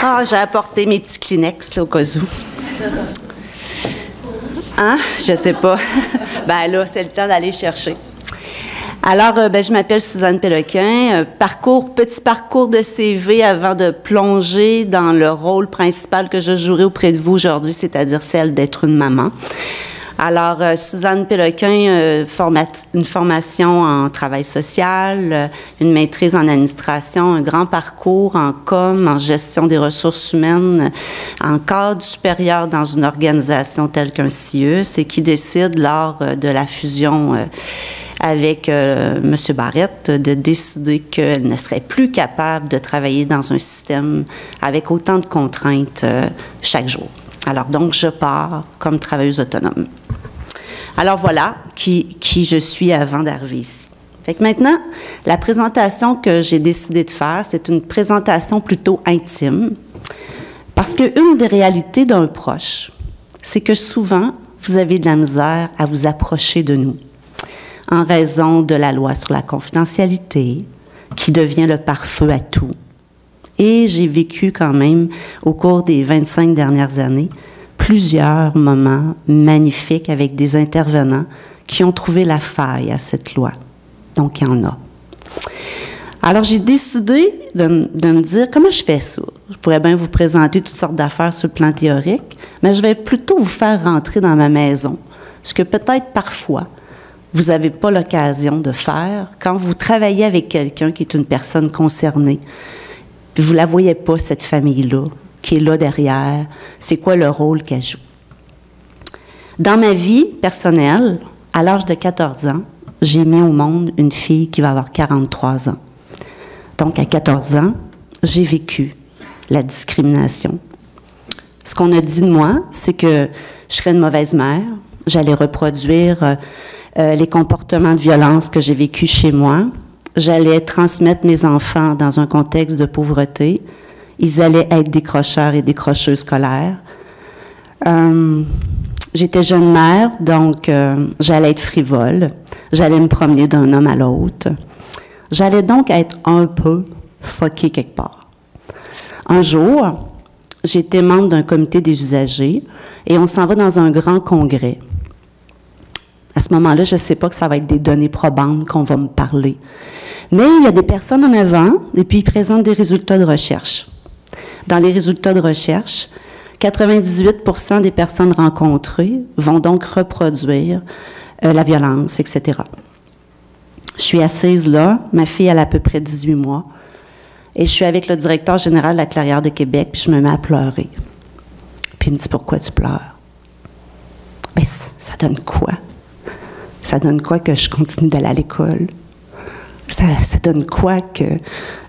Ah, j'ai apporté mes petits Kleenex, là, au cas où. Hein? Je sais pas. Ben là, c'est le temps d'aller chercher. Alors, je m'appelle Suzanne Péloquin. Petit parcours de CV avant de plonger dans le rôle principal que je jouerai auprès de vous aujourd'hui, c'est-à-dire celle d'être une maman. Alors, Suzanne Péloquin, une formation en travail social, une maîtrise en administration, un grand parcours en com, en gestion des ressources humaines, en cadre supérieur dans une organisation telle qu'un CIUS et qui décide lors de la fusion avec M. Barrette de décider qu'elle ne serait plus capable de travailler dans un système avec autant de contraintes chaque jour. Alors donc, je pars comme travailleuse autonome. Alors voilà qui je suis avant d'arriver ici. Fait que maintenant, la présentation que j'ai décidé de faire, c'est une présentation plutôt intime, parce qu'une des réalités d'un proche, c'est que souvent, vous avez de la misère à vous approcher de nous, en raison de la loi sur la confidentialité, qui devient le pare-feu à tout. Et j'ai vécu quand même, au cours des 25 dernières années, plusieurs moments magnifiques avec des intervenants qui ont trouvé la faille à cette loi. Donc, il y en a. Alors, j'ai décidé de me dire, comment je fais ça? Je pourrais bien vous présenter toutes sortes d'affaires sur le plan théorique, mais je vais plutôt vous faire rentrer dans ma maison, ce que peut-être parfois, vous n'avez pas l'occasion de faire quand vous travaillez avec quelqu'un qui est une personne concernée. Puis vous ne la voyez pas, cette famille-là, qui est là derrière, c'est quoi le rôle qu'elle joue. Dans ma vie personnelle, à l'âge de 14 ans, j'ai mis au monde une fille qui va avoir 43 ans. Donc, à 14 ans, j'ai vécu la discrimination. Ce qu'on a dit de moi, c'est que je serais une mauvaise mère, j'allais reproduire les comportements de violence que j'ai vécus chez moi, j'allais transmettre mes enfants dans un contexte de pauvreté, ils allaient être décrocheurs et décrocheuses scolaires. J'étais jeune mère, donc j'allais être frivole. J'allais me promener d'un homme à l'autre. J'allais donc être un peu fuckée quelque part. Un jour, j'étais membre d'un comité des usagers et on s'en va dans un grand congrès. À ce moment-là, je ne sais pas que ça va être des données probantes qu'on va me parler. Mais il y a des personnes en avant et puis ils présentent des résultats de recherche. Dans les résultats de recherche, 98% des personnes rencontrées vont donc reproduire la violence, etc. Je suis assise là, ma fille elle a à peu près 18 mois, et je suis avec le directeur général de la Clairière de Québec, puis je me mets à pleurer. Puis il me dit « Pourquoi tu pleures? » Bien, ça donne quoi? Ça donne quoi que je continue d'aller à l'école? Ça donne quoi que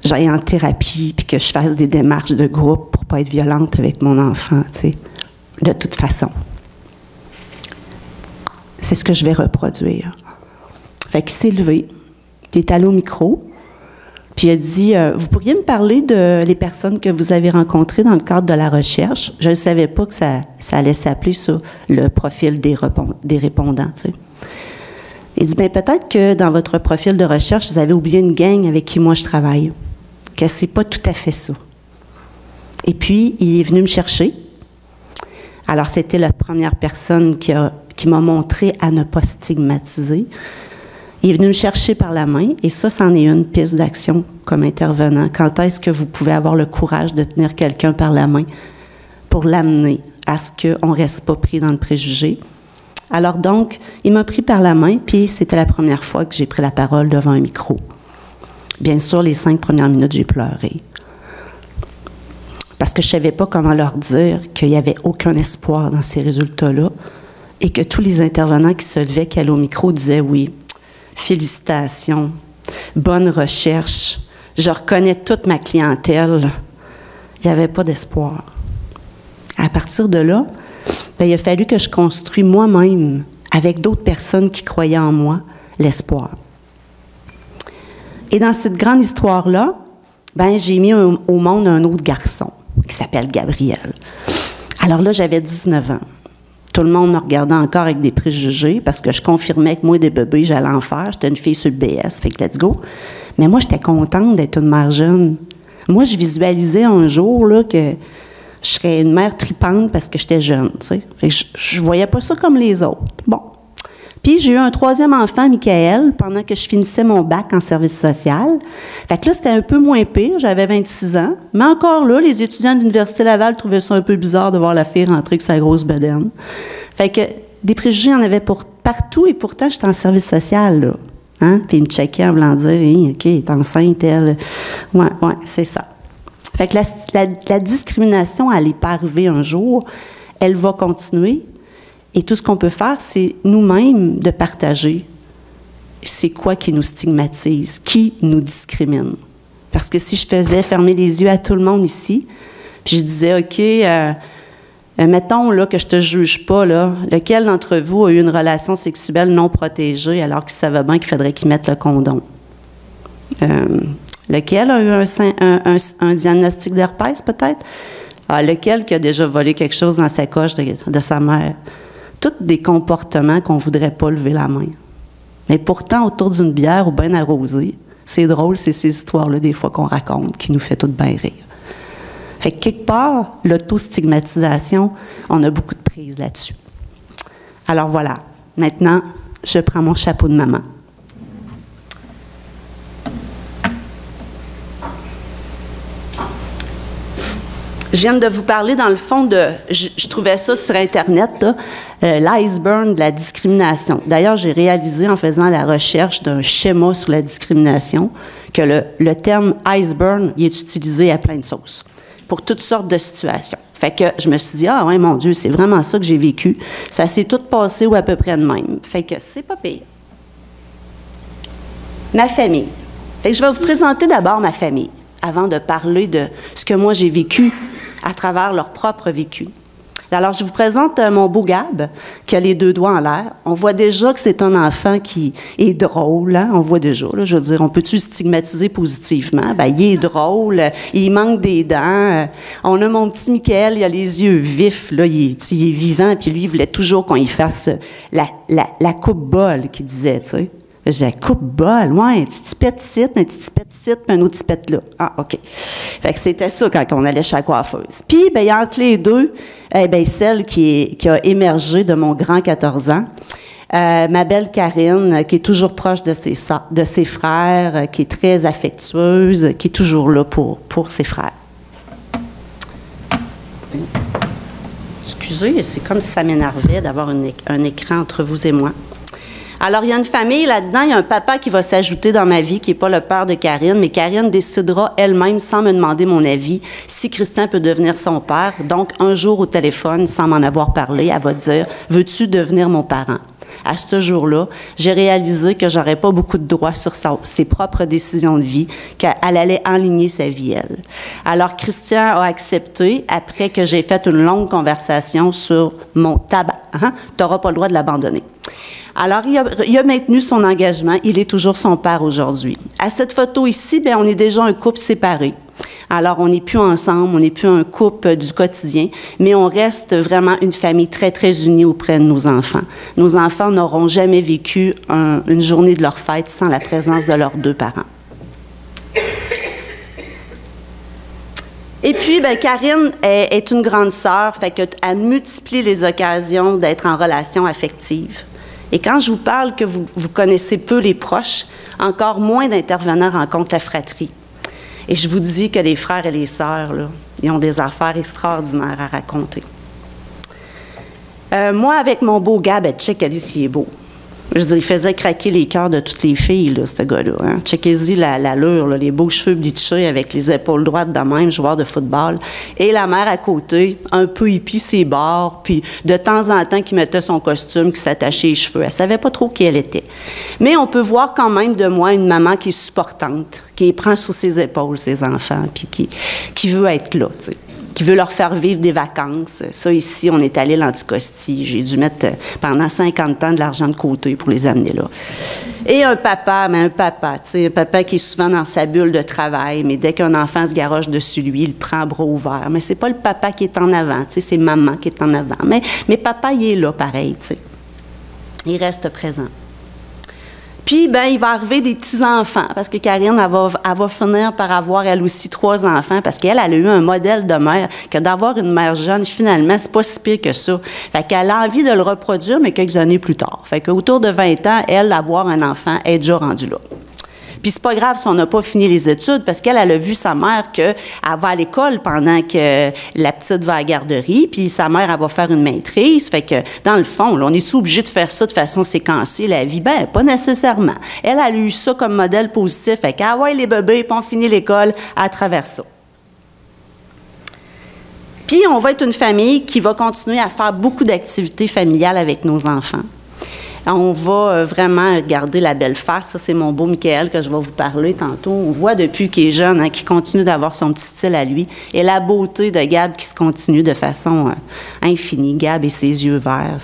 j'aille en thérapie puis que je fasse des démarches de groupe pour pas être violente avec mon enfant, tu sais? De toute façon. C'est ce que je vais reproduire. Fait qu'il s'est levé, il est allé au micro, puis il a dit « Vous pourriez me parler de les personnes que vous avez rencontrées dans le cadre de la recherche? » Je ne savais pas que ça allait s'appeler ça, le profil des répondants, tu sais. Il dit, bien, peut-être que dans votre profil de recherche, vous avez oublié une gang avec qui moi je travaille, que c'est pas tout à fait ça. Et puis, il est venu me chercher. Alors, c'était la première personne qui m'a montré à ne pas stigmatiser. Il est venu me chercher par la main, et ça, c'en est une piste d'action comme intervenant. Quand est-ce que vous pouvez avoir le courage de tenir quelqu'un par la main pour l'amener à ce qu'on ne reste pas pris dans le préjugé? Alors donc, il m'a pris par la main, puis c'était la première fois que j'ai pris la parole devant un micro. Bien sûr, les 5 premières minutes, j'ai pleuré. Parce que je ne savais pas comment leur dire qu'il n'y avait aucun espoir dans ces résultats-là et que tous les intervenants qui se levaient, qui allaient au micro, disaient « Oui, félicitations, bonne recherche, je reconnais toute ma clientèle. » Il n'y avait pas d'espoir. À partir de là, bien, il a fallu que je construise moi-même, avec d'autres personnes qui croyaient en moi, l'espoir. Et dans cette grande histoire-là, ben, j'ai mis au monde un autre garçon qui s'appelle Gabriel. Alors là, j'avais 19 ans. Tout le monde me regardait encore avec des préjugés parce que je confirmais que moi, des bébés, j'allais en faire. J'étais une fille sur le BS, fait que let's go. Mais moi, j'étais contente d'être une mère jeune. Moi, je visualisais un jour là, que je serais une mère tripante parce que j'étais jeune, tu sais. Fait que je voyais pas ça comme les autres. Bon. Puis, j'ai eu un troisième enfant, Michael, pendant que je finissais mon bac en service social. Fait que là, c'était un peu moins pire. J'avais 26 ans. Mais encore là, les étudiants de l'Université Laval trouvaient ça un peu bizarre de voir la fille rentrer avec sa grosse bedaine. Fait que des préjugés, il y en avait partout, et pourtant, j'étais en service social, là. Hein? Puis, ils me checkaient en voulant dire, hey, OK, elle est enceinte, elle. Ouais, c'est ça. Fait que la discrimination, elle n'est pas arrivée un jour. Elle va continuer. Et tout ce qu'on peut faire, c'est nous-mêmes de partager c'est quoi qui nous stigmatise, qui nous discrimine. Parce que si je faisais fermer les yeux à tout le monde ici, puis je disais, OK, mettons là, que je te juge pas, là, lequel d'entre vous a eu une relation sexuelle non protégée alors qu'il savait bien qu'il faudrait qu'il mette le condom? Lequel a eu un diagnostic d'herpès, peut-être? Lequel qui a déjà volé quelque chose dans sa coche de sa mère? Tous des comportements qu'on ne voudrait pas lever la main. Mais pourtant, autour d'une bière ou bien arrosée, c'est drôle, c'est ces histoires-là, des fois, qu'on raconte, qui nous fait toutes bien rire. Fait que quelque part, l'auto-stigmatisation, on a beaucoup de prise là-dessus. Alors voilà, maintenant, je prends mon chapeau de maman. Je viens de vous parler, dans le fond, je trouvais ça sur Internet, l'iceberg de la discrimination. D'ailleurs, j'ai réalisé, en faisant la recherche d'un schéma sur la discrimination, que le terme iceberg, il est utilisé à plein de sauces, pour toutes sortes de situations. Fait que je me suis dit, ah ouais, mon Dieu, c'est vraiment ça que j'ai vécu. Ça s'est tout passé ou à peu près de même. Fait que c'est pas pire. Ma famille. Fait que je vais vous présenter d'abord ma famille, avant de parler de ce que moi j'ai vécu à travers leur propre vécu. Alors, je vous présente mon beau Gab, qui a les deux doigts en l'air. On voit déjà que c'est un enfant qui est drôle, hein? On voit déjà, là, je veux dire, on peut-tu stigmatiser positivement? Bien, il est drôle, il manque des dents. On a mon petit Michael, il a les yeux vifs, là, il est vivant, puis lui, il voulait toujours qu'on y fasse la coupe-bol, qu'il disait, tu sais. J'ai coupe-bol, ouais, un petit tipette ici, un petit tipette ici, puis un autre tipette là. Ah, OK. Fait que c'était ça quand on allait chez la coiffeuse. Puis, bien, entre les deux, celle qui a émergé de mon grand 14 ans, ma belle Karine, qui est toujours proche de ses frères, qui est très affectueuse, qui est toujours là pour ses frères. Excusez, c'est comme si ça m'énervait d'avoir un écran entre vous et moi. Alors, il y a une famille là-dedans, il y a un papa qui va s'ajouter dans ma vie, qui n'est pas le père de Karine, mais Karine décidera elle-même, sans me demander mon avis, si Christian peut devenir son père. Donc, un jour au téléphone, sans m'en avoir parlé, elle va dire « Veux-tu devenir mon parent? » À ce jour-là, j'ai réalisé que j'aurais pas beaucoup de droits sur ses propres décisions de vie, qu'elle allait enligner sa vie, elle. Alors, Christian a accepté, après que j'ai fait une longue conversation sur mon tabac. Hein? Tu n'auras pas le droit de l'abandonner. Alors, il a maintenu son engagement. Il est toujours son père aujourd'hui. À cette photo ici, bien, on est déjà un couple séparé. Alors, on n'est plus ensemble, on n'est plus un couple du quotidien, mais on reste vraiment une famille très, très unie auprès de nos enfants. Nos enfants n'auront jamais vécu une journée de leur fête sans la présence de leurs deux parents. Et puis, bien, Karine est une grande sœur, fait qu'elle multiplie les occasions d'être en relation affective. Et quand je vous parle que vous connaissez peu les proches, encore moins d'intervenants rencontrent la fratrie. Et je vous dis que les frères et les sœurs, là, ils ont des affaires extraordinaires à raconter. Moi, avec mon beau Gab, check Alice, il est beau. Je veux dire, il faisait craquer les cœurs de toutes les filles, là, ce gars-là. Hein? Checkez-y l'allure, les beaux cheveux bleachés avec les épaules droites de même, joueur de football. Et la mère à côté, un peu hippie ses bords, puis de temps en temps, qui mettait son costume, qui s'attachait les cheveux. Elle savait pas trop qui elle était. Mais on peut voir quand même de moi une maman qui est supportante, qui les prend sous ses épaules, ses enfants, puis qui veut être là, tu sais, qui veut leur faire vivre des vacances. Ça, ici, on est allé l'Anticosti. J'ai dû mettre pendant 50 ans de l'argent de côté pour les amener là. Et un papa, tu sais, un papa qui est souvent dans sa bulle de travail, mais dès qu'un enfant se garoche dessus lui, il le prend à bras ouverts. Mais c'est pas le papa qui est en avant, tu sais, c'est maman qui est en avant. Mais papa, il est là, pareil, tu sais. Il reste présent. Puis, ben, il va arriver des petits-enfants, parce que Karine, elle va finir par avoir, elle aussi, 3 enfants, parce qu'elle, elle a eu un modèle de mère, que d'avoir une mère jeune, finalement, c'est pas si pire que ça. Fait qu'elle a envie de le reproduire, mais quelques années plus tard. Fait qu'autour de 20 ans, elle, avoir un enfant, elle est déjà rendue là. Puis c'est pas grave si on n'a pas fini les études, parce qu'elle a vu sa mère qu'elle va à l'école pendant que la petite va à la garderie, puis sa mère, elle va faire une maîtrise. Fait que, dans le fond, là, on est-tu obligé de faire ça de façon séquencée, la vie? Ben, pas nécessairement. Elle a eu ça comme modèle positif. Fait qu'elle va les bébés, puis on finit l'école à travers ça. Puis on va être une famille qui va continuer à faire beaucoup d'activités familiales avec nos enfants. On va vraiment regarder la belle face. Ça, c'est mon beau Michael que je vais vous parler tantôt. On voit depuis qu'il est jeune, hein, qu'il continue d'avoir son petit style à lui. Et la beauté de Gab qui se continue de façon infinie. Gab et ses yeux verts.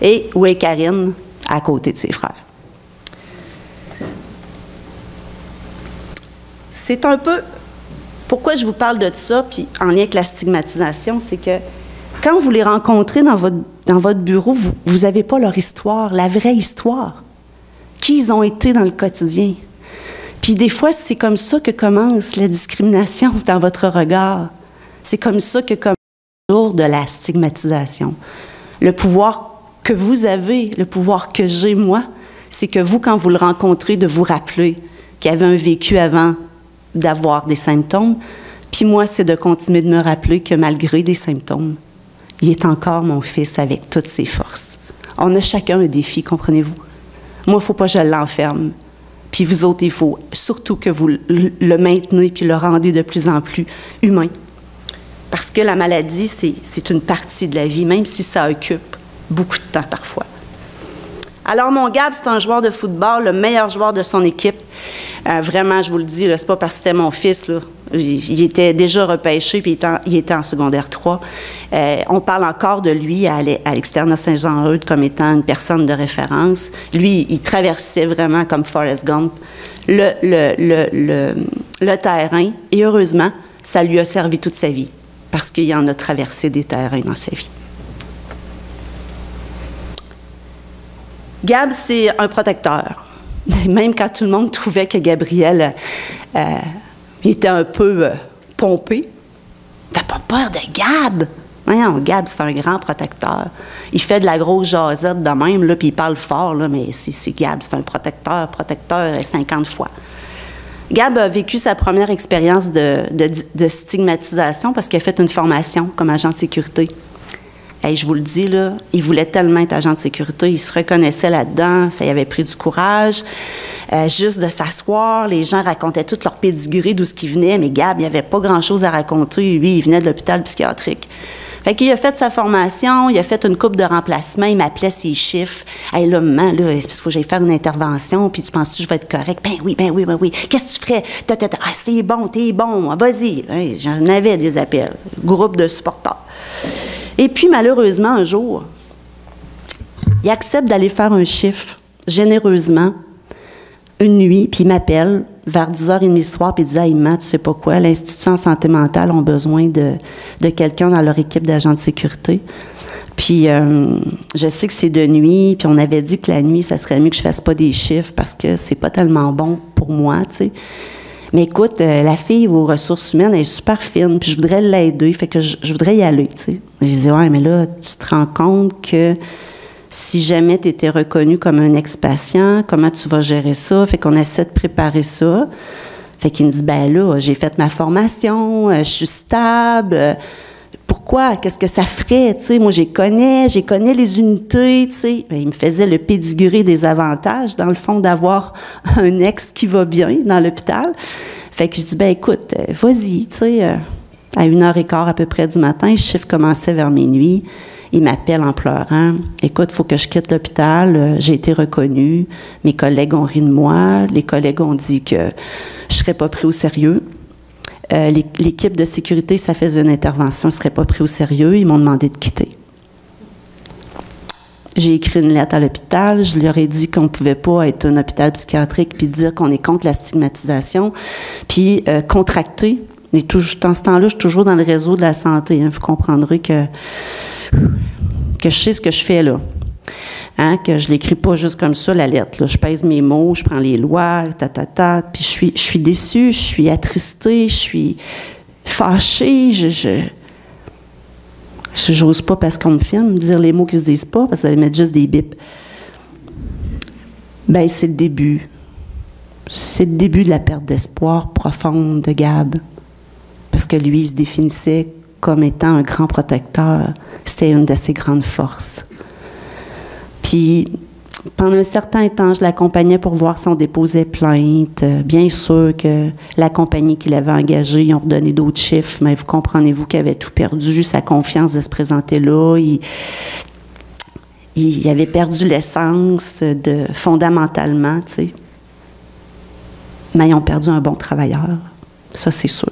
Et où est Karine? À côté de ses frères. C'est un peu... Pourquoi je vous parle de ça, puis en lien avec la stigmatisation, c'est que quand vous les rencontrez dans votre bureau, vous n'avez pas leur histoire, la vraie histoire. Qui ils ont été dans le quotidien. Puis des fois, c'est comme ça que commence la discrimination dans votre regard. C'est comme ça que commence le jour de la stigmatisation. Le pouvoir que vous avez, le pouvoir que j'ai moi, c'est que vous, quand vous le rencontrez, de vous rappeler qu'il y avait un vécu avant d'avoir des symptômes. Puis moi, c'est de continuer de me rappeler que malgré des symptômes, il est encore mon fils avec toutes ses forces. On a chacun un défi, comprenez-vous? Moi, il ne faut pas que je l'enferme. Puis vous autres, il faut surtout que vous le maintenez puis le rendez de plus en plus humain. Parce que la maladie, c'est une partie de la vie, même si ça occupe beaucoup de temps parfois. Alors, mon Gab, c'est un joueur de football, le meilleur joueur de son équipe. Vraiment, je vous le dis, c'est pas parce que c'était mon fils, là. Il était déjà repêché, puis il était en secondaire 3. On parle encore de lui à l'externe de Saint-Jean-Eudes comme étant une personne de référence. Lui, il traversait vraiment comme Forrest Gump le terrain. Et heureusement, ça lui a servi toute sa vie, parce qu'il en a traversé des terrains dans sa vie. Gab, c'est un protecteur. Même quand tout le monde trouvait que Gabriel il était un peu pompé. T'as pas peur de Gab? Voyons, Gab, c'est un grand protecteur. Il fait de la grosse jasette de même, là, puis il parle fort, là, mais c'est Gab, c'est un protecteur 50 fois. Gab a vécu sa première expérience de stigmatisation parce qu'il a fait une formation comme agent de sécurité. Hey, je vous le dis, là, il voulait tellement être agent de sécurité, il se reconnaissait là-dedans, ça y avait pris du courage. Juste de s'asseoir, les gens racontaient tout leur pédigré d'où ce qui venait, mais Gab, il n'y avait pas grand-chose à raconter. Lui, il venait de l'hôpital psychiatrique. Fait qu'il a fait sa formation, il a fait une coupe de remplacement, il m'appelait ses chiffres. Hey, là, maman, là, c'est parce qu'il faut que j'aille faire une intervention, puis tu penses-tu que je vais être correct? Ben oui. Qu'est-ce que tu ferais? Ah, c'est bon, t'es bon, vas-y. Hey, j'en avais des appels, groupe de supporters. Et puis, malheureusement, un jour, il accepte d'aller faire un chiffre, généreusement, une nuit, puis il m'appelle vers 10h30 le soir, puis il dit « Hey, Maman, tu sais pas quoi, l'Institution en santé mentale ont besoin de quelqu'un dans leur équipe d'agents de sécurité. Puis je sais que c'est de nuit, puis on avait dit que la nuit, ça serait mieux que je fasse pas des chiffres parce que c'est pas tellement bon pour moi, tu sais. Mais écoute, la fille aux ressources humaines, elle est super fine, puis je voudrais l'aider, fait que je voudrais y aller, tu sais. » Je disais « Ouais, mais là, tu te rends compte que si jamais tu étais reconnu comme un ex-patient, comment tu vas gérer ça? » Fait qu'on essaie de préparer ça. Fait qu'il me dit « Ben là, j'ai fait ma formation, je suis stable. Pourquoi? Qu'est-ce que ça ferait? Tu sais, moi, j'ai connais les unités, tu sais. » Il me faisait le pédigré des avantages, dans le fond, d'avoir un ex qui va bien dans l'hôpital. Fait que je dis « Ben écoute, vas-y, tu sais. » À 1h15 à peu près du matin, le chiffre commençait vers minuit. Il m'appelle en pleurant. « Écoute, il faut que je quitte l'hôpital. J'ai été reconnue. Mes collègues ont ri de moi. Les collègues ont dit que je ne serais pas pris au sérieux. L'équipe de sécurité, ça faisait une intervention, ne serait pas pris au sérieux. Ils m'ont demandé de quitter. » J'ai écrit une lettre à l'hôpital. Je leur ai dit qu'on ne pouvait pas être un hôpital psychiatrique puis dire qu'on est contre la stigmatisation. Puis contracter. Et dans ce temps-là, je suis toujours dans le réseau de la santé. Vous comprendrez que je sais ce que je fais là. Hein, que je ne l'écris pas juste comme ça, la lettre. Là. Je pèse mes mots, je prends les lois, puis je suis déçue, je suis attristée, je suis fâchée, j'ose pas parce qu'on me filme dire les mots qui se disent pas, parce que ça va mettre juste des bips. Ben c'est le début. C'est le début de la perte d'espoir profonde de Gab. Parce que lui, il se définissait comme étant un grand protecteur. C'était une de ses grandes forces. Puis, pendant un certain temps, je l'accompagnais pour voir si on déposait plainte. Bien sûr que la compagnie qu'il avait engagée, ils ont redonné d'autres chiffres, mais vous comprenez-vous qu'il avait tout perdu, sa confiance de se présenter là. Il avait perdu l'essence fondamentalement, tu sais. Mais ils ont perdu un bon travailleur. Ça, c'est sûr.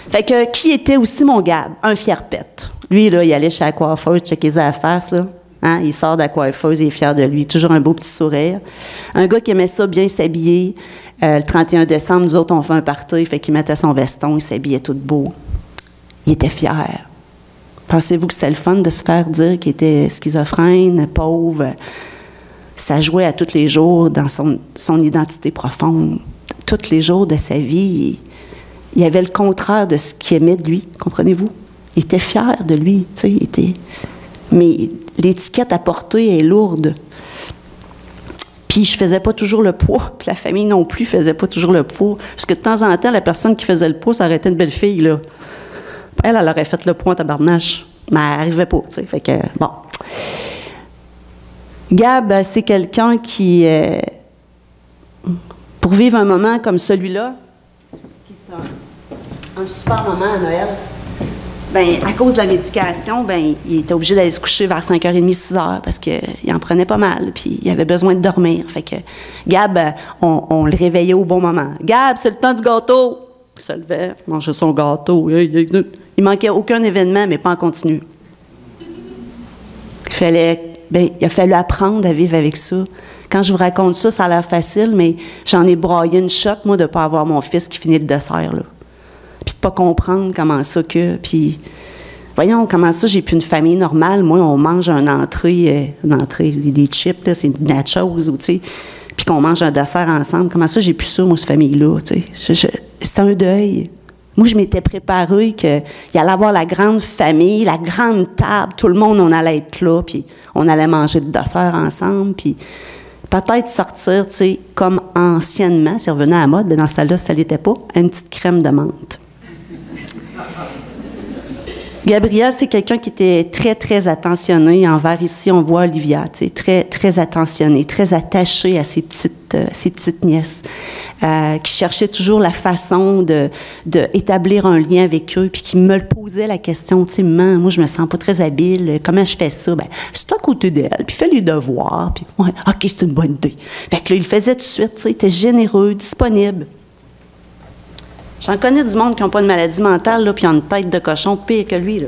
Fait que, qui était aussi mon Gab? Un fier pète. Lui, là, il allait chez la coiffeuse, checker sa face, là. Hein? Il sort de la coiffeuse, il est fier de lui. Toujours un beau petit sourire. Un gars qui aimait ça bien s'habiller. Le 31 décembre, nous autres, on fait un party. Fait qu'il mettait son veston, il s'habillait tout beau. Il était fier. Pensez-vous que c'était le fun de se faire dire qu'il était schizophrène, pauvre? Ça jouait à tous les jours dans son identité profonde. Tous les jours de sa vie, il y avait le contraire de ce qu'il aimait de lui, comprenez-vous? Il était fier de lui, tu sais, mais l'étiquette à porter est lourde. Puis je faisais pas toujours le poids, puis la famille non plus faisait pas toujours le poids. Parce que de temps en temps, la personne qui faisait le poids, ça aurait été une belle fille, là. Elle aurait fait le poids en tabarnache, mais elle n'arrivait pas, tu sais, fait que, bon. Gab, c'est quelqu'un qui, pour vivre un moment comme celui-là, qui est un super moment à Noël, bien, à cause de la médication, bien, il était obligé d'aller se coucher vers 5h30, 6h, parce qu'il en prenait pas mal, puis il avait besoin de dormir. Fait que Gab, on le réveillait au bon moment. « Gab, c'est le temps du gâteau! » Il se levait, mangeait son gâteau. Il manquait aucun événement, mais pas en continu. Il a fallu apprendre à vivre avec ça. Quand je vous raconte ça, ça a l'air facile, mais j'en ai braillé une shot, moi, de ne pas avoir mon fils qui finit le dessert, là. Puis de ne pas comprendre comment ça que... Puis, voyons, comment ça, j'ai plus une famille normale. Moi, on mange une entrée, des chips, là, c'est des nachos, ou, tu sais, puis qu'on mange un dessert ensemble. Comment ça, j'ai plus ça, moi, cette famille-là, tu sais. C'était un deuil. Moi, je m'étais préparée qu'il allait avoir la grande famille, la grande table, tout le monde, on allait être là, puis on allait manger le dessert ensemble, puis peut-être sortir, tu sais, comme anciennement, si revenait à la mode, mais dans ce temps-là, ça l'était pas, une petite crème de menthe. Gabrielle, c'est quelqu'un qui était très, très attentionné envers, ici, on voit Olivia, tu sais, très, très attentionnée, très attachée à ses petites nièces, qui cherchait toujours la façon d'établir un lien avec eux, puis qui me posait la question, tu sais, maman, moi, je me sens pas très habile, comment je fais ça? Bien, c'est toi à côté d'elle, puis fais les devoirs, puis, ouais, OK, c'est une bonne idée. Fait que là, il le faisait tout de suite, tu sais, il était généreux, disponible. J'en connais du monde qui n'ont pas de maladie mentale, là, puis ils ont une tête de cochon pire que lui, là.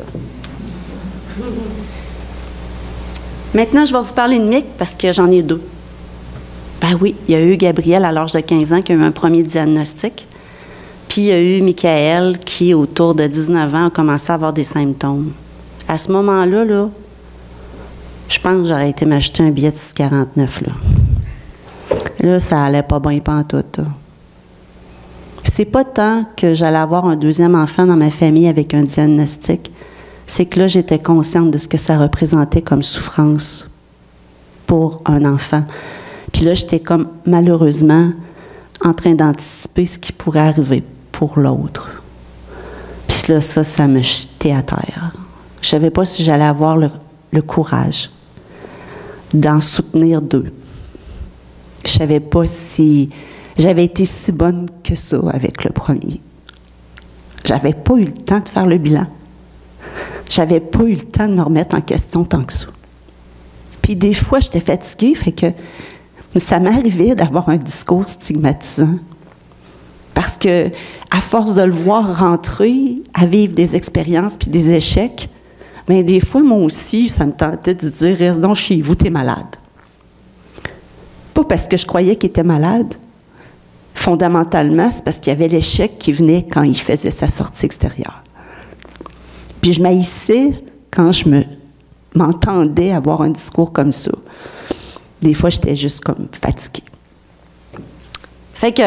Maintenant, je vais vous parler de Mick, parce que j'en ai deux. Ben oui, il y a eu Gabriel à l'âge de 15 ans qui a eu un premier diagnostic. Puis il y a eu Michael qui, autour de 19 ans, a commencé à avoir des symptômes. À ce moment-là, là, je pense que j'aurais été m'acheter un billet de 6,49, là. Là, ça allait pas bien pantoute, là. C'est pas tant que j'allais avoir un deuxième enfant dans ma famille avec un diagnostic, c'est que là, j'étais consciente de ce que ça représentait comme souffrance pour un enfant. Puis là, j'étais comme, malheureusement, en train d'anticiper ce qui pourrait arriver pour l'autre. Puis là, ça me jetait à terre. Je savais pas si j'allais avoir le courage d'en soutenir deux. Je savais pas si j'avais été si bonne que ça avec le premier. J'avais pas eu le temps de faire le bilan. J'avais pas eu le temps de me remettre en question tant que ça. Puis des fois, j'étais fatiguée, fait que ça m'arrivait d'avoir un discours stigmatisant. Parce que, à force de le voir rentrer, à vivre des expériences puis des échecs, bien, des fois, moi aussi, ça me tentait de dire « Reste donc chez vous, t'es malade. » Pas parce que je croyais qu'il était malade. Fondamentalement, c'est parce qu'il y avait l'échec qui venait quand il faisait sa sortie extérieure. Puis je m'haïssais quand je me m'entendais avoir un discours comme ça. Des fois, j'étais juste comme fatiguée. Fait que,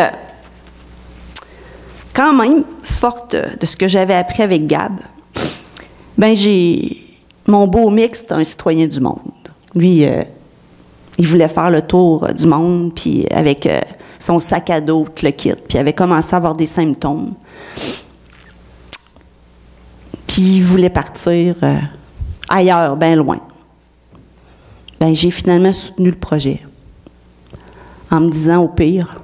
quand même, forte de ce que j'avais appris avec Gab, ben mon beau mix, c'est un citoyen du monde. Lui, il voulait faire le tour du monde, puis avec son sac à dos, tout le kit, puis il avait commencé à avoir des symptômes. Puis il voulait partir ailleurs, bien loin. Ben, j'ai finalement soutenu le projet, en me disant, au pire,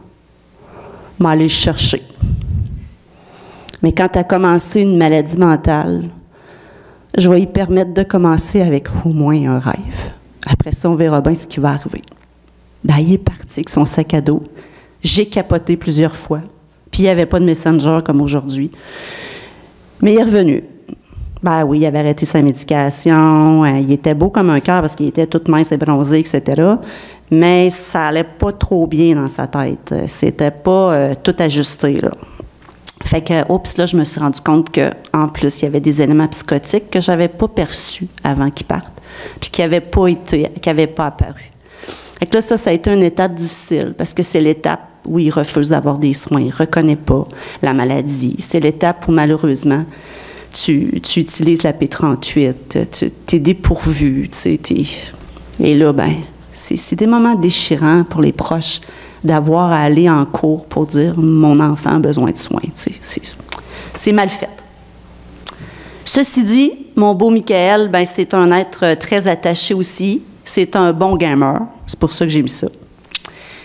je vais aller le chercher. Mais quand tu as commencé une maladie mentale, je vais lui permettre de commencer avec au moins un rêve. Après ça, on verra bien ce qui va arriver. Ben, il est parti avec son sac à dos. J'ai capoté plusieurs fois. Puis il n'y avait pas de Messenger comme aujourd'hui. Mais il est revenu. Ben oui, il avait arrêté sa médication. Il était beau comme un cœur parce qu'il était tout mince et bronzé, etc. Mais ça allait pas trop bien dans sa tête. C'était pas tout ajusté, là. Fait que, oups, là, je me suis rendu compte qu'en plus, il y avait des éléments psychotiques que je n'avais pas perçus avant qu'il parte, puis qui n'avaient pas apparu. Fait que là, ça a été une étape difficile, parce que c'est l'étape où il refuse d'avoir des soins, il ne reconnaît pas la maladie. C'est l'étape où, malheureusement, tu utilises la P38, tu es dépourvu, tu sais, et là, ben, c'est des moments déchirants pour les proches, d'avoir à aller en cours pour dire « mon enfant a besoin de soins ». C'est mal fait. Ceci dit, mon beau Michael, ben, c'est un être très attaché aussi. C'est un bon gamer. C'est pour ça que j'ai mis ça.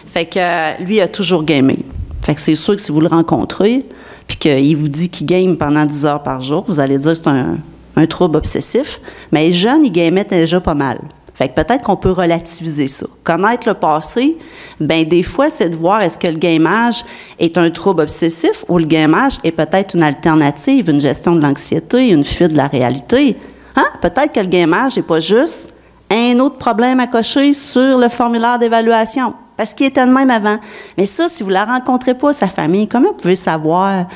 Fait que lui a toujours gamé. Fait que c'est sûr que si vous le rencontrez, puis qu'il vous dit qu'il game pendant 10 heures par jour, vous allez dire que c'est un trouble obsessif. Mais jeune, il gamait déjà pas mal. Fait que peut-être qu'on peut relativiser ça. Connaître le passé, bien, des fois, c'est de voir est-ce que le gamage est un trouble obsessif ou le gamage est peut-être une alternative, une gestion de l'anxiété, une fuite de la réalité. Hein? Peut-être que le gamage n'est pas juste un autre problème à cocher sur le formulaire d'évaluation, parce qu'il était de même avant. Mais ça, si vous ne la rencontrez pas, sa famille, comment vous pouvez savoir,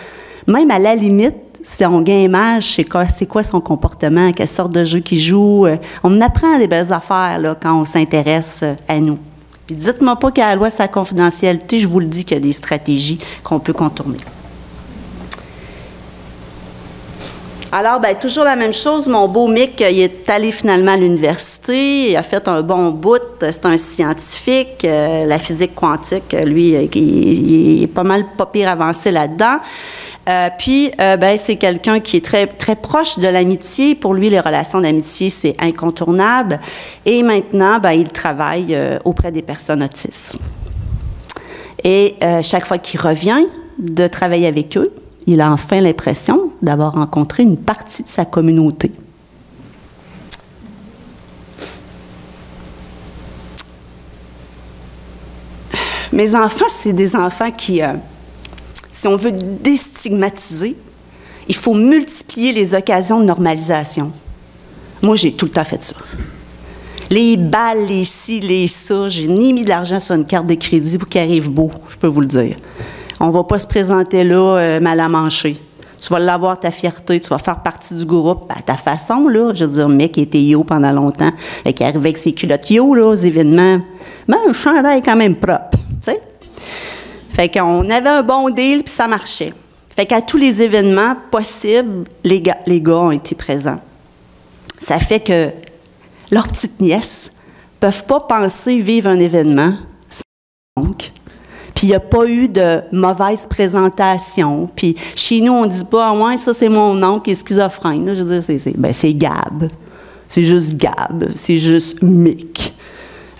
même à la limite, son gamage, c'est quoi son comportement, quelle sorte de jeu qu'il joue. On apprend des belles affaires là, quand on s'intéresse à nous. Puis dites-moi pas qu'à la loi sur la confidentialité, je vous le dis qu'il y a des stratégies qu'on peut contourner. Alors, bien, toujours la même chose. Mon beau Mick, il est allé finalement à l'université, il a fait un bon bout, c'est un scientifique, la physique quantique, lui, il est pas mal pas pire avancé là-dedans. Puis, c'est quelqu'un qui est très, très proche de l'amitié. Pour lui, les relations d'amitié, c'est incontournable. Et maintenant, il travaille auprès des personnes autistes. Et chaque fois qu'il revient de travailler avec eux, il a enfin l'impression d'avoir rencontré une partie de sa communauté. Mes enfants, c'est des enfants qui... si on veut déstigmatiser, il faut multiplier les occasions de normalisation. Moi, j'ai tout le temps fait ça. Les balles, les ci, les ça, j'ai ni mis de l'argent sur une carte de crédit pour qu'il arrive beau, je peux vous le dire. On ne va pas se présenter là mal à mancher. Tu vas l'avoir, ta fierté, tu vas faire partie du groupe à ta façon, là. Je veux dire, mec, il était yo pendant longtemps, et qui arrivait avec ses culottes yo, là, aux événements. Mais un chandail quand même propre, tu sais. Fait qu'on avait un bon deal, puis ça marchait. Fait qu'à tous les événements possibles, les gars ont été présents. Ça fait que leurs petites nièces ne peuvent pas penser vivre un événement sans oncle. Puis il n'y a pas eu de mauvaise présentation. Puis chez nous, on ne dit pas « Ah ouais, ça c'est mon oncle qui est schizophrène. » Je veux dire, c'est Gab. C'est juste Gab. C'est juste Mick.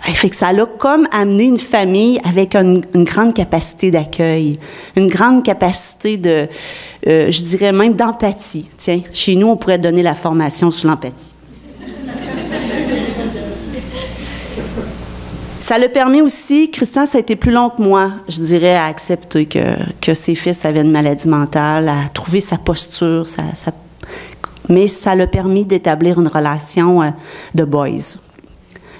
Fait que ça a comme amené une famille avec une grande capacité d'accueil, une grande capacité de, je dirais même d'empathie. Tiens, chez nous, on pourrait donner la formation sur l'empathie. Ça le permet aussi, Christian, ça a été plus long que moi, je dirais, à accepter que ses fils avaient une maladie mentale, à trouver sa posture, mais ça l'a permis d'établir une relation de boys.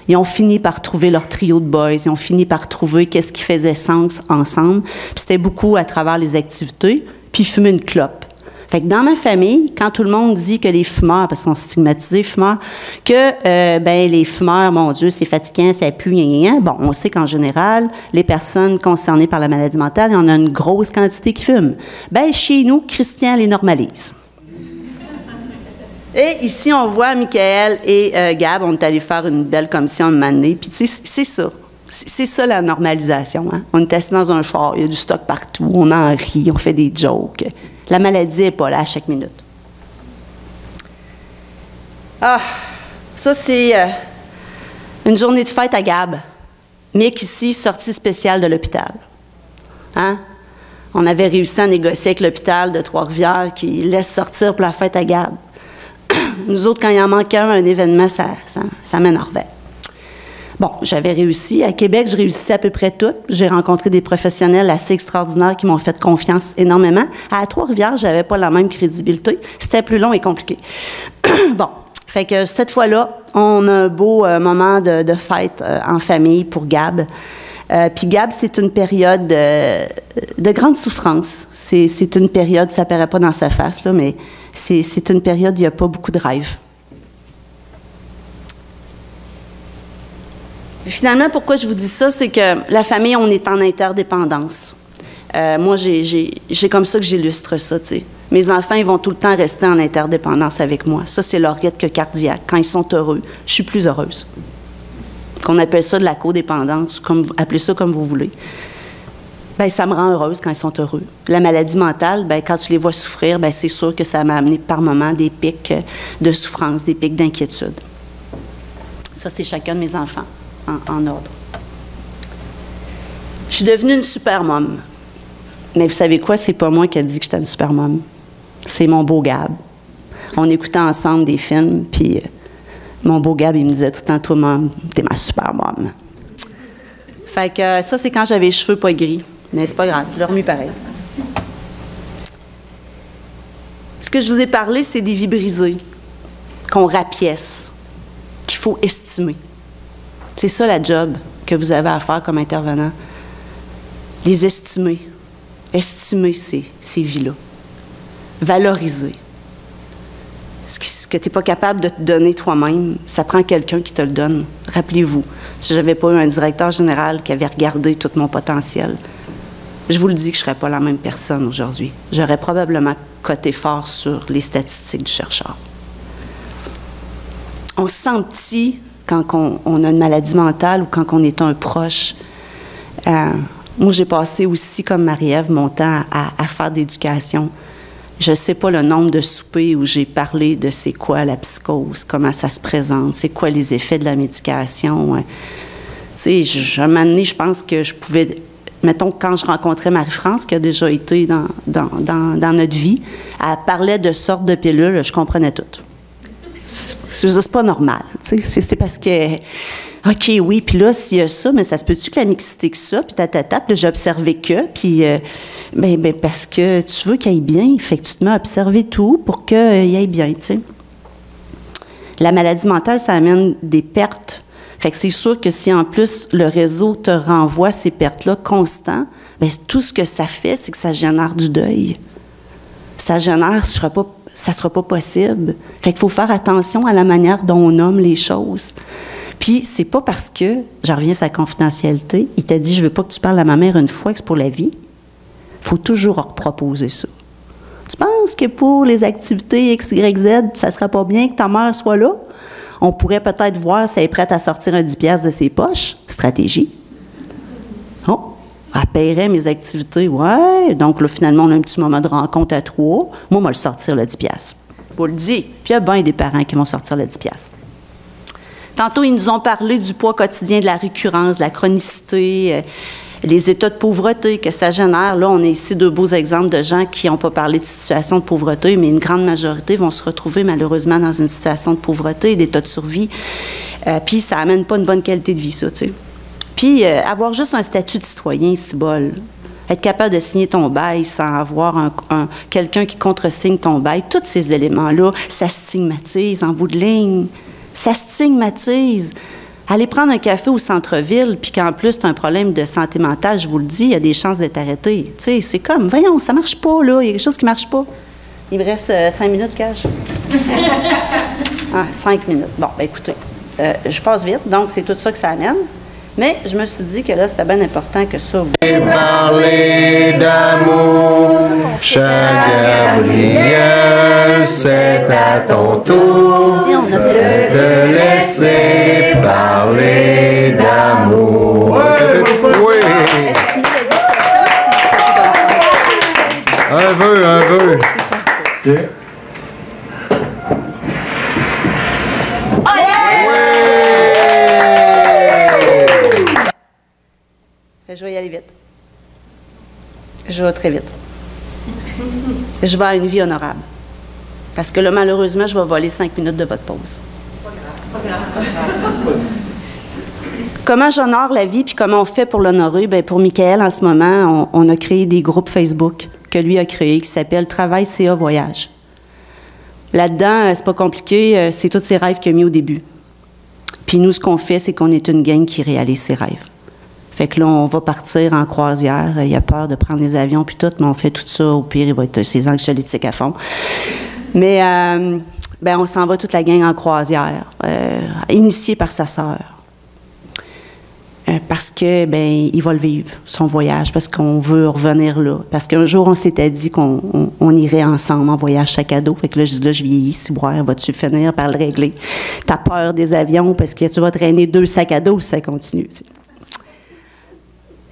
Ils ont fini par trouver leur trio de boys. Ils ont fini par trouver qu'est-ce qui faisait sens ensemble. Puis c'était beaucoup à travers les activités. Puis ils fumaient une clope. Fait que dans ma famille, quand tout le monde dit que les fumeurs, parce qu'ils sont stigmatisés fumeurs, que les fumeurs, mon Dieu, c'est fatigant, ça pue, gna, gna, gna. Bon, on sait qu'en général, les personnes concernées par la maladie mentale, il y en a une grosse quantité qui fument. Ben chez nous, Christian les normalise. Et ici, on voit Michael et Gab, on est allés faire une belle commission de mané, puis tu sais, c'est ça. C'est ça la normalisation. Hein? On est assis dans un char, il y a du stock partout, on en rit, on fait des jokes. La maladie n'est pas là à chaque minute. Ah, ça c'est une journée de fête à Gab. Mick ici, sortie spéciale de l'hôpital. Hein? On avait réussi à négocier avec l'hôpital de Trois-Rivières qui laisse sortir pour la fête à Gab. Nous autres, quand il en manquait un événement, ça m'énervait. Bon, j'avais réussi. À Québec, je réussissais à peu près tout. J'ai rencontré des professionnels assez extraordinaires qui m'ont fait confiance énormément. À Trois-Rivières, je n'avais pas la même crédibilité. C'était plus long et compliqué. Bon, fait que cette fois-là, on a un beau moment de fête en famille pour Gab. Puis Gab, c'est une période de grande souffrance. C'est une période, ça ne paraît pas dans sa face, là, mais c'est une période où il n'y a pas beaucoup de rêves. Finalement, pourquoi je vous dis ça, c'est que la famille, on est en interdépendance. Moi, j'ai comme ça que j'illustre ça, tu sais. Mes enfants, ils vont tout le temps rester en interdépendance avec moi. Ça, c'est leur rythme cardiaque. Quand ils sont heureux, je suis plus heureuse. Qu'on appelle ça de la codépendance, appelez ça comme vous voulez. Bien, ça me rend heureuse quand ils sont heureux. La maladie mentale, bien, quand tu les vois souffrir, bien, c'est sûr que ça m'a amené par moments des pics de souffrance, des pics d'inquiétude. Ça, c'est chacun de mes enfants. En ordre. Je suis devenue une super mom. Mais vous savez quoi? C'est pas moi qui ai dit que j'étais une super mom. C'est mon beau Gab. On écoutait ensemble des films, puis mon beau Gab, il me disait tout le temps, toi, mom, t'es ma super mom. Fait que ça, c'est quand j'avais les cheveux pas gris. Mais c'est pas grave, je l'ai remis pareil. Ce que je vous ai parlé, c'est des vies brisées, qu'on rapièce, qu'il faut estimer. C'est ça la job que vous avez à faire comme intervenant. Les estimer. Estimer ces vies-là. Valoriser. Ce que tu n'es pas capable de te donner toi-même, ça prend quelqu'un qui te le donne. Rappelez-vous, si je n'avais pas eu un directeur général qui avait regardé tout mon potentiel, je vous le dis que je ne serais pas la même personne aujourd'hui. J'aurais probablement coté fort sur les statistiques du chercheur. On se sent petit quand on a une maladie mentale ou quand on est un proche. Moi, j'ai passé aussi, comme Marie-Ève, mon temps à faire d'éducation. Je ne sais pas le nombre de soupers où j'ai parlé de c'est quoi la psychose, comment ça se présente, c'est quoi les effets de la médication. Tu sais, un moment donné, je pense que je pouvais... Mettons, quand je rencontrais Marie-France, qui a déjà été dans notre vie, elle parlait de sortes de pilules, je comprenais tout. C'est pas normal. C'est parce que, OK, oui, puis là, s'il y a ça, mais ça se peut-tu que la mixité que ça, puis puis j'ai observé que, puis, ben, parce que tu veux qu'il aille bien, fait que tu te mets à observer tout pour qu'il aille bien, tu sais. La maladie mentale, ça amène des pertes. Fait que c'est sûr que si, en plus, le réseau te renvoie ces pertes-là constantes, bien, tout ce que ça fait, c'est que ça génère du deuil. Ça génère, ça ne sera pas possible. Fait qu'il faut faire attention à la manière dont on nomme les choses. Puis, c'est pas parce que, j'en reviens à la confidentialité, il t'a dit, je veux pas que tu parles à ma mère une fois, que c'est pour la vie. Il faut toujours reproposer ça. Tu penses que pour les activités X, Y, Z, ça serait pas bien que ta mère soit là? On pourrait peut-être voir si elle est prête à sortir un 10$ de ses poches. Stratégie. Oh, elle paierait mes activités. Ouais. Donc, là, finalement, on a un petit moment de rencontre à 3. Moi, je vais le sortir, le 10$. Vous le dites. Puis, il y a bien des parents qui vont sortir le 10$. Tantôt, ils nous ont parlé du poids quotidien, de la récurrence, de la chronicité, les états de pauvreté que ça génère. Là, on a ici deux beaux exemples de gens qui n'ont pas parlé de situation de pauvreté, mais une grande majorité vont se retrouver malheureusement dans une situation de pauvreté, d'état de survie. Puis ça n'amène pas une bonne qualité de vie, ça, tu sais. Puis avoir juste un statut de citoyen, c'est bol. Être capable de signer ton bail sans avoir quelqu'un qui contresigne ton bail, tous ces éléments-là, ça stigmatise en bout de ligne. Ça stigmatise. Aller prendre un café au centre-ville, puis qu'en plus, tu as un problème de santé mentale, je vous le dis, il y a des chances d'être arrêté. Tu sais, c'est comme, voyons, ça marche pas, là, il y a quelque chose qui marche pas. Il me reste 5 minutes, Cage. Ah, 5 minutes. Bon, ben écoutez, je passe vite, donc c'est tout ça que ça amène. Mais je me suis dit que là, c'était bien important que ça... Parler d'amour, cher Gabriel, c'est à ton tour Si on a de te laisser parler d'amour. Oui! Un vœu. OK. Je vais y aller vite. Je vais très vite. Je vais à une vie honorable. Parce que là, malheureusement, je vais voler 5 minutes de votre pause. Comment j'honore la vie, puis comment on fait pour l'honorer? Bien, pour Michael, en ce moment, on a créé des groupes Facebook que lui a créés, qui s'appellent Travail CA Voyage. Là-dedans, c'est pas compliqué, c'est tous ses rêves qu'il a mis au début. Puis nous, ce qu'on fait, c'est qu'on est une gang qui réalise ses rêves. Fait que là, on va partir en croisière. Il a peur de prendre les avions puis tout, mais on fait tout ça. Au pire, il va être ses anxiolytiques à fond. Mais ben, on s'en va toute la gang en croisière, initié par sa sœur. Parce que ben il va le vivre, son voyage, parce qu'on veut revenir là. Parce qu'un jour, on s'était dit qu'on irait ensemble en voyage sac à dos. Fait que là, je dis, là, je vieillis, ciboire, vas-tu finir par le régler? T'as peur des avions parce que tu vas traîner 2 sacs à dos si ça continue, tu sais.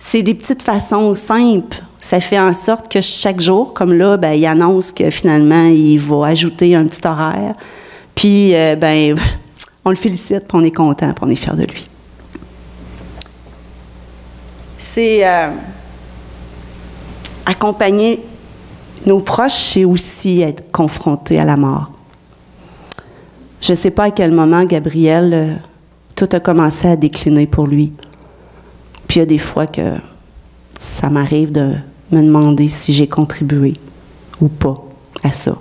C'est des petites façons simples. Ça fait en sorte que chaque jour, comme là, ben, il annonce que finalement, il va ajouter un petit horaire. Puis, ben, on le félicite, puis on est content, puis on est fiers de lui. C'est accompagner nos proches, c'est aussi être confronté à la mort. Je ne sais pas à quel moment, Gabriel, tout a commencé à décliner pour lui. Puis il y a des fois que ça m'arrive de me demander si j'ai contribué ou pas à ça.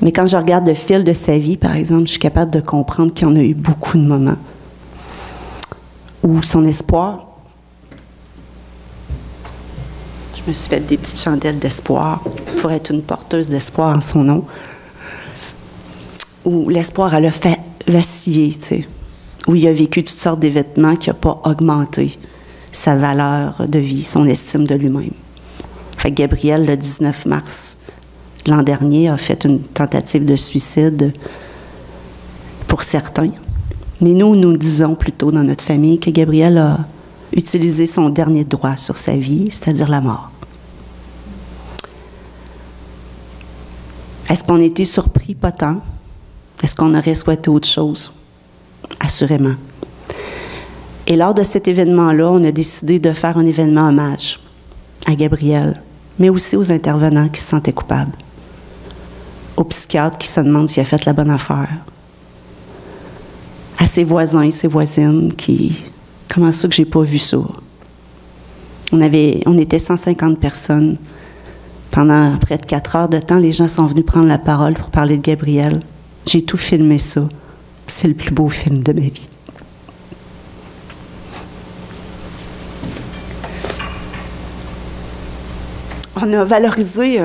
Mais quand je regarde le fil de sa vie, par exemple, je suis capable de comprendre qu'il y en a eu beaucoup de moments où son espoir... Je me suis fait des petites chandelles d'espoir pour être une porteuse d'espoir en son nom. Où l'espoir, elle a fait vaciller, tu sais. Où il a vécu toutes sortes d'événements qui n'ont pas augmenté sa valeur de vie, son estime de lui-même. Fait que Gabriel, le 19 mars l'an dernier, a fait une tentative de suicide pour certains. Mais nous disons plutôt dans notre famille que Gabriel a utilisé son dernier droit sur sa vie, c'est-à-dire la mort. Est-ce qu'on a été surpris? Pas tant. Est-ce qu'on aurait souhaité autre chose? Assurément. Et lors de cet événement-là, on a décidé de faire un événement hommage à Gabriel, mais aussi aux intervenants qui se sentaient coupables, aux psychiatres qui se demandent s'il a fait la bonne affaire, à ses voisins, ses voisines qui... Comment ça que j'ai pas vu ça? On était 150 personnes. Pendant près de 4 heures de temps, les gens sont venus prendre la parole pour parler de Gabriel. J'ai tout filmé ça. C'est le plus beau film de ma vie. On a valorisé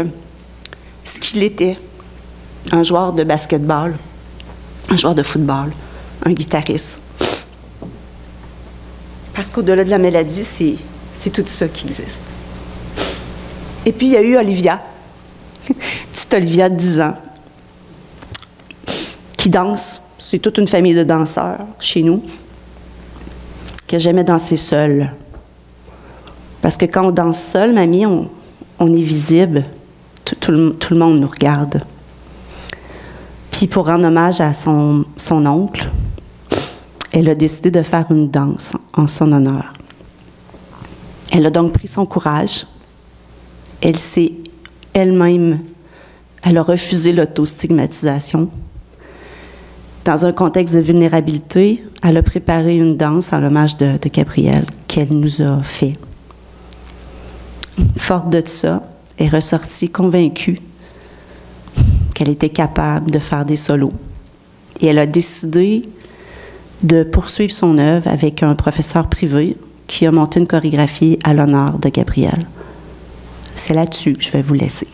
ce qu'il était. Un joueur de basketball, un joueur de football, un guitariste. Parce qu'au-delà de la maladie, c'est tout ça qui existe. Et puis, il y a eu Olivia, petite Olivia de 10 ans, qui danse. C'est toute une famille de danseurs chez nous, qui n'a jamais dansé seule. Parce que quand on danse seul, mamie, on est visible. Tout le monde nous regarde. Puis, pour rendre hommage à son oncle, elle a décidé de faire une danse en son honneur. Elle a donc pris son courage. Elle s'est elle-même, elle a refusé l'autostigmatisation. Dans un contexte de vulnérabilité, elle a préparé une danse en l'hommage de Gabriel qu'elle nous a fait. Forte de ça, elle est ressortie convaincue qu'elle était capable de faire des solos. Et elle a décidé de poursuivre son œuvre avec un professeur privé qui a monté une chorégraphie à l'honneur de Gabriel. C'est là-dessus que je vais vous laisser.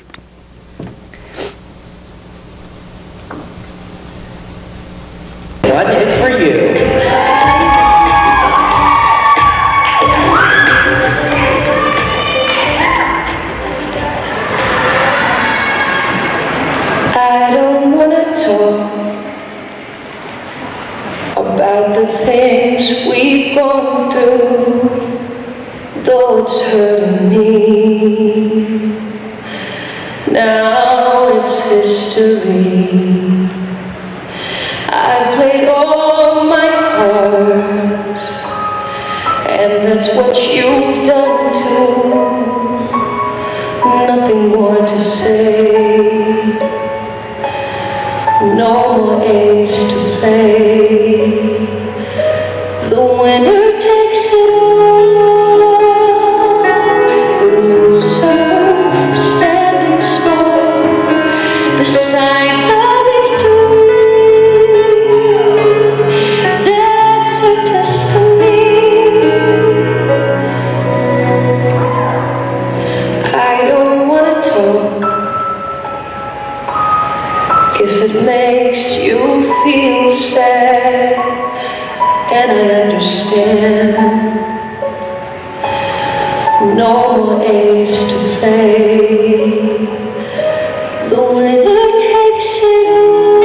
about the things we've gone through, though it's hurting me. Now it's history. I've played all my cards, and that's what you've done too. Nothing more to say, no more ace to play. The winner takes it all, the loser standing small beside the victory. That's her destiny. I don't want to talk if it makes you feel sad, and I understand. No more ace to play. The winner takes it all.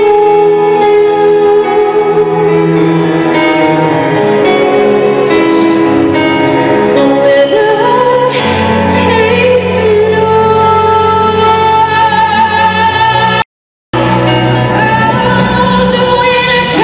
The winner takes it all. The winner takes it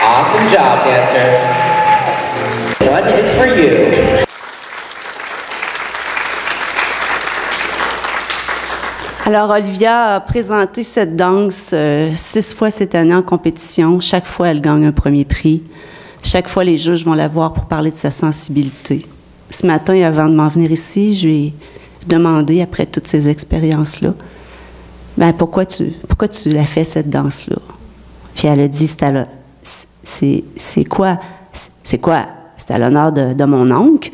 Awesome job, dancer. One is for you. Alors, Olivia a présenté cette danse 6 fois cette année en compétition. Chaque fois, elle gagne un premier prix. Chaque fois, les juges vont la voir pour parler de sa sensibilité. Ce matin, avant de m'en venir ici, je lui ai demandé, après toutes ces expériences-là, ben, pourquoi tu l'as fait, cette danse-là? Puis elle a dit, c'est quoi? C'est à l'honneur de mon oncle.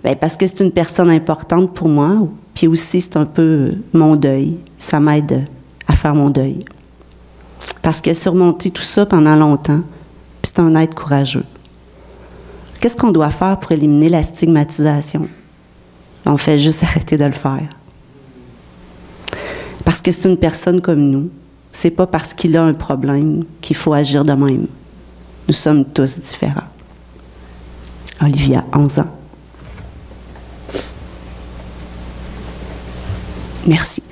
Ben, parce que c'est une personne importante pour moi. Puis aussi, c'est un peu mon deuil. Ça m'aide à faire mon deuil. Parce qu'elle a surmonté tout ça pendant longtemps. Puis c'est un être courageux. Qu'est-ce qu'on doit faire pour éliminer la stigmatisation? On fait juste arrêter de le faire. Parce que c'est une personne comme nous. C'est pas parce qu'il a un problème qu'il faut agir de même. Nous sommes tous différents. Olivia, 11 ans. Merci.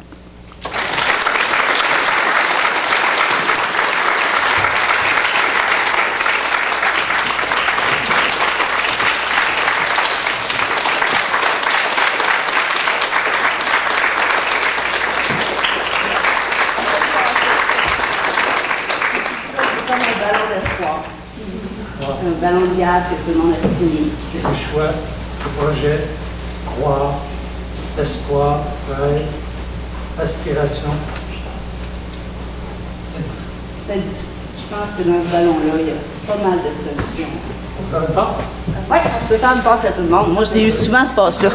Un ballon de diable que tout le monde a signé. Le choix, le projet, croire, espoir, rêve, aspiration. Je pense que dans ce ballon-là, il y a pas mal de solutions. On peut faire une passe? Oui, on peut faire une passe à tout le monde. Moi, je l'ai eu souvent, ce passe-là.